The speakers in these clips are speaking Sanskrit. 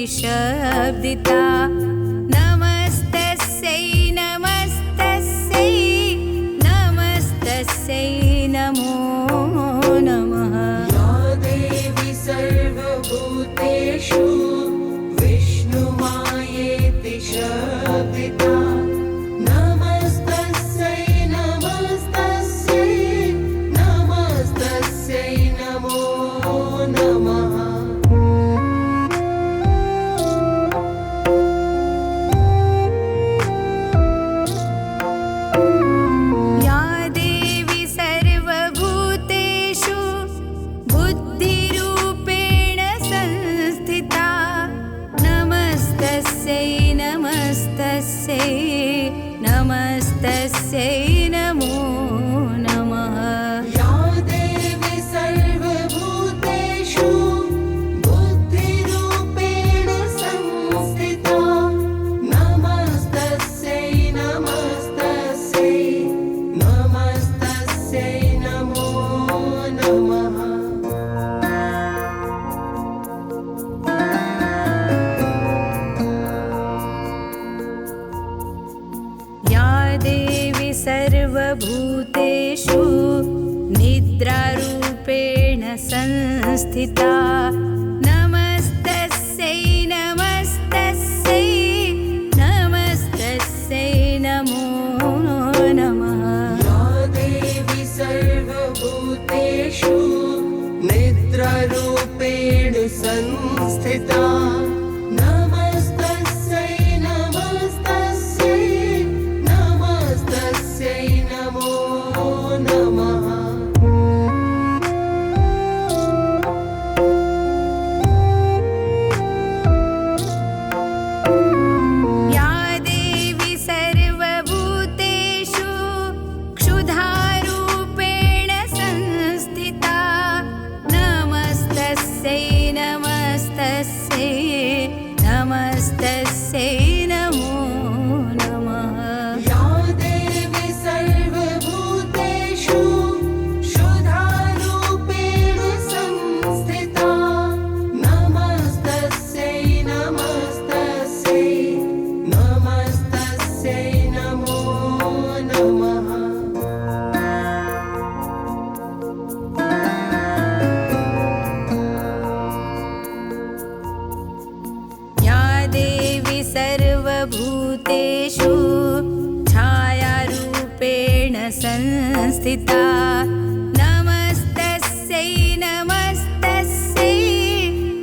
शब्दिता नमस्तस्यै नमस्तस्यै नमस्तस्यै नमो नमः। या देवी सर्वभूतेषु विष्णुमायेति शब्दिता नमस्तस्यै नमस्तस्यै नमस्तस्यै नमो नमः। नमस्तस्यै नमो नमः। या देवी सर्वभूतेषु बुद्धिरूपेण संस्थिता नमस्तस्यै नमस्तस्यै नमस्तस्यै नमो नमः। देवी सर्वभूतेषु निद्रारूपेण संस्थिता नमस्तस्यै नमस्तस्यै नमस्तस्यै नमो नमः। या देवी सर्वभूतेषु निद्रारूपेण संस्थिता नमस्तस्यै नमो नमः। या देवी सर्वभूतेषु क्षुधारूपेण संस्थिता नमस्तस्यै नमस्तस्यै नमस्तस्यै नमो नमः। सर्वभूतेषु छायारूपेण संस्थिता नमस्तस्यै नमस्तस्यै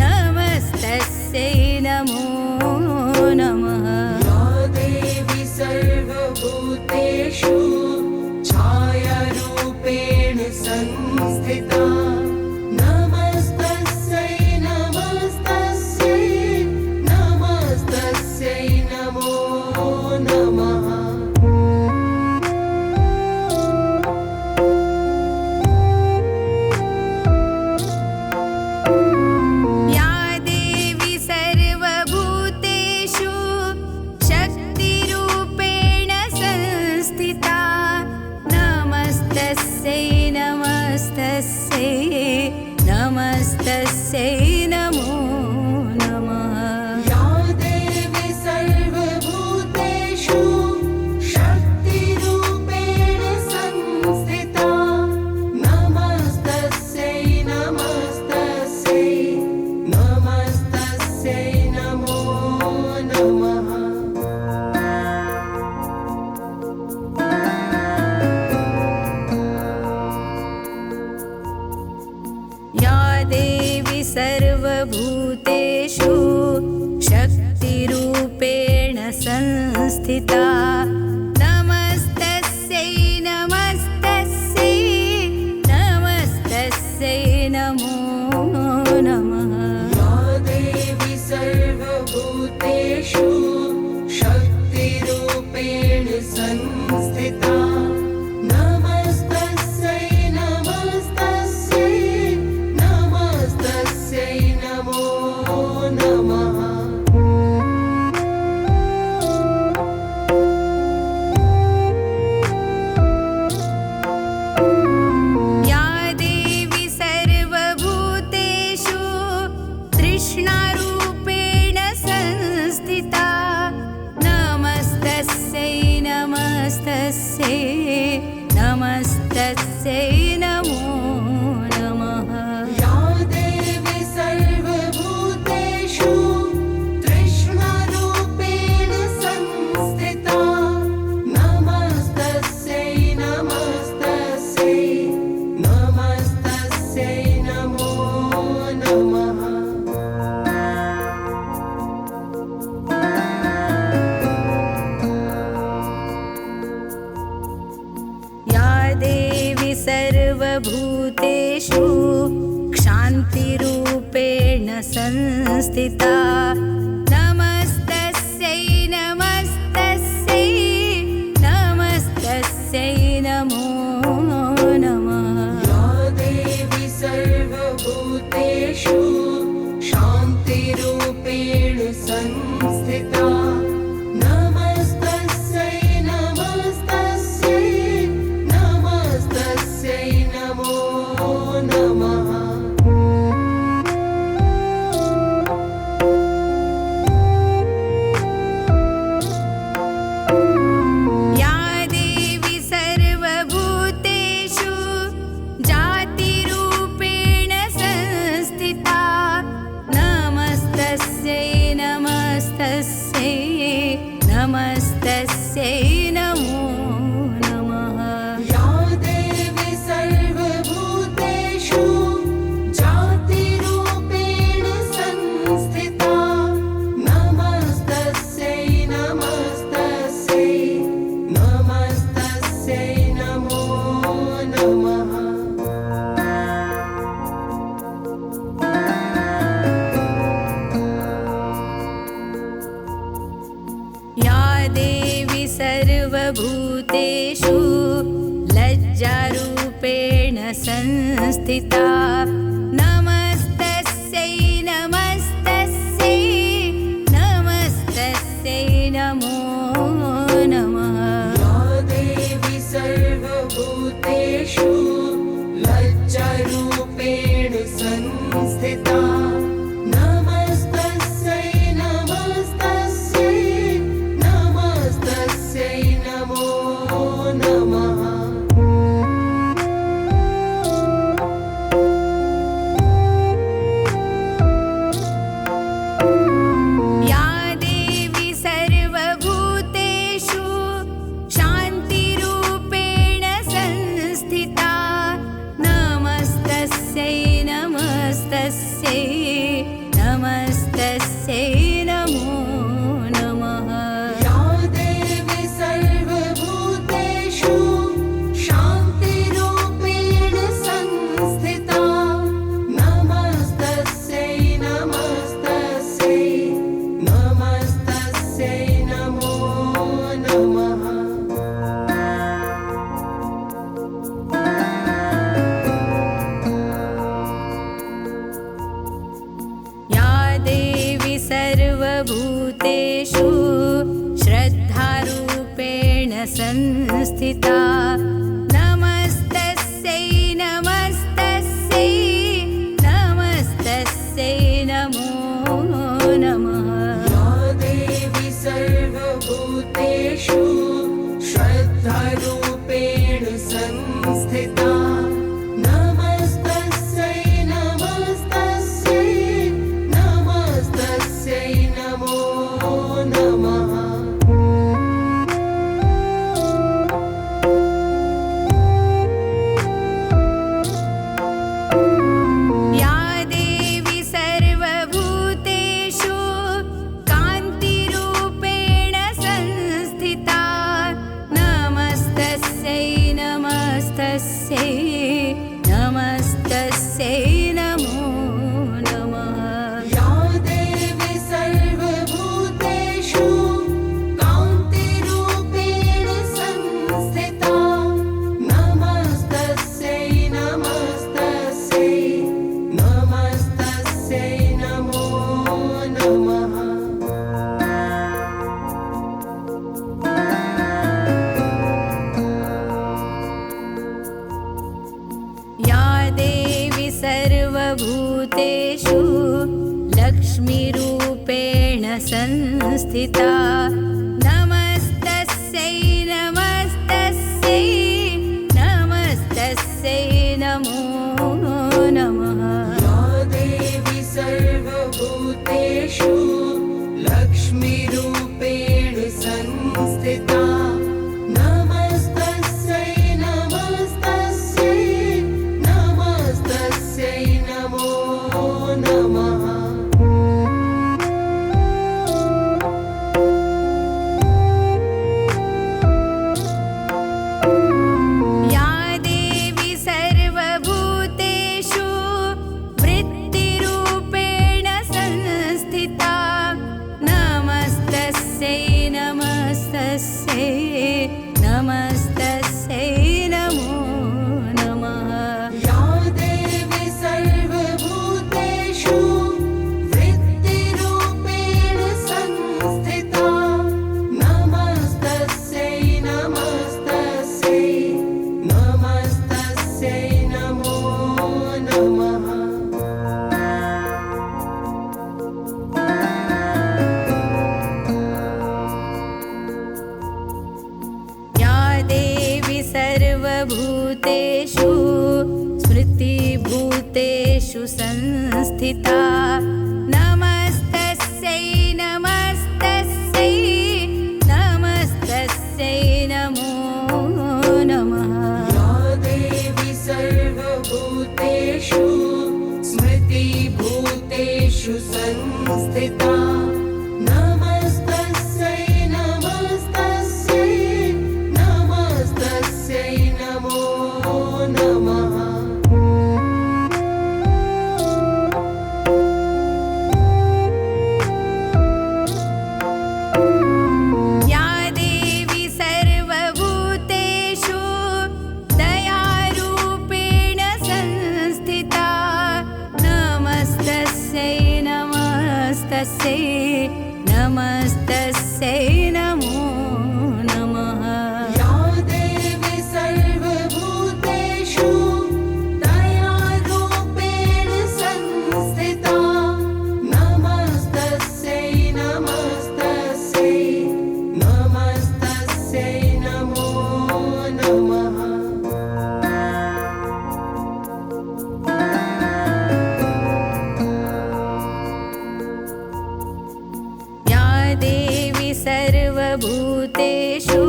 नमस्तस्यै नमो नमः। या देवी सर्वभूतेषु छायारूपेण संस्थिता नमस्तस्यै नमो नमः। या देवी सर्वभूतेषु शक्तिरूपेण संस्थिता नमस्तस्यै नमस्तस्यै नमस्तस्यै नमो नमः। या देवी सर्वभूतेषु शक्तिरूपेण संस्थिता नमस्तस्यै नमस्तस्यै नमस्तस्यै नमो नमः। या देवी सर्वभूतेषु शक्तिरूपेण संस्थिता सर्वभूतेषु क्षान्तिरूपेण संस्थिता नमस्तस्यै नमस्तस्यै नमस्तस्यै नमो नमः। या देवी सर्वभूतेषु शान्तिरूपेण संस्थिता नमस्तस्यै नमस्तस्यै नमस्तस्यै नमो नमः। या देवी सर्वभूतेषु जातिरूपेण संस्थिता नमस्तस्यै नमस्तस्यै नमस्तस्यै नमो नमः। या देवी सर्वभूतेषु जातिरूपेण संस्थिता नमस्तस्यै नमस्तस्यै नमस्तस्यै नमो नमः। या देवी सर्वभूतेषु लज्जारूपेण संस्थिता नमस्तस्यै नमस्तस्यै नमस्तस्यै नमो नमः। या देवी सर्वभूतेषु लज्जारूपेण संस्थिता नमस्तस्यै नमस्तस्यै नमस्तस्यै नमो नमः। या देवी सर्वभूतेषु शान्तिरूपेण संस्थिता नमस्तस्यै नमस्तस्यै नमस्तस्यै नमो नमः। या देवी सर्वभूतेषु शान्तिरूपेण संस्थिता नमस्तस्यै नमस्तस्यै नमस्तस्यै नमो नमः। या देवी सर्वभूतेषु श्रद्धारूपेण संस्थिता नमस्तस्यै नमस्तस्यै नमस्तस्यै नमो नमः। या देवी सर्वभूतेषु श्रद्धारूपेण संस्थिता नमस्तस्यै नमस्तस्यै नमस्तस्यै नमो नमः। या देवी सर्वभूतेषु कान्तिरूपेण संस्थिता नमस्तस्यै नमस्तस्यै नमस्तस्यै नमो नमः। या देवी सर्वभूतेषु कान्तिरूपेण संस्थिता नमस्तस्यै नमस्तस्यै नमस्तस्यै नमो नमः। या देवी सर्वभूतेषु लक्ष्मीरूपेण संस्थिता नमस्तस्यै नमस्तस्यै नमस्तस्यै नमो नमः। या देवी सर्वभूतेषु लक्ष्मीरूपेण संस्थिता नमस्तस्यै नमस्तस्यै नमस्तस्यै नमो नमः। या देवी सर्व भूतेषु संस्थिता नमस्तस्यै नमस्तस्यै नमस्तस्यै नमो नमः। या देवी सर्वभूतेषु स्मृतिभूतेषु संस्थिता नमस्तस्यै नमस्तस्यै नमस्तस्यै नमो नमः। या देवी सर्वभूतेषु दयारूपेण संस्थिता नमस्तस्यै नमस्तस्यै नमस्तस्यै नमो नमः। या देवी सर्वभूतेषु दयारूपेण संस्थिता नमस्तस्यै नमस्तस्यै नमस्तस्यै नमो नमः। या देवी सर्वभूतेषु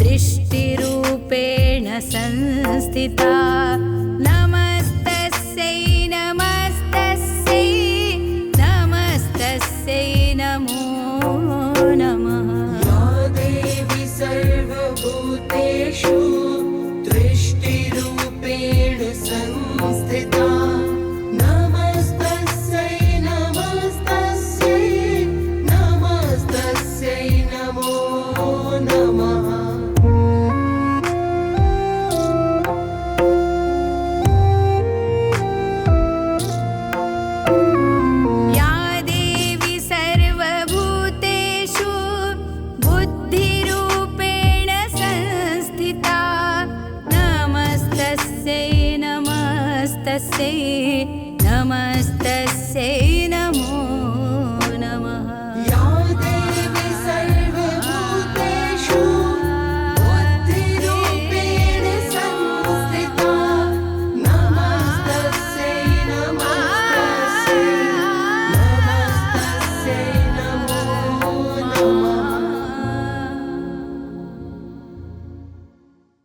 दृष्टिरूपेण संस्थिता नमस्तस्यै नमस्तस्यै नमस्तस्यै नमो नमः। या देवी सर्वभूतेषु दृष्टिरूपेण संस्थिता नमस्तस्यै नमस्तस्यै नमस्तस्यै नमो नमः। या देवी सर्वभूतेषु बुद्धिरूपेण संस्थिता नमस्तस्यै नमस्तस्यै नमस्तस्यै नमो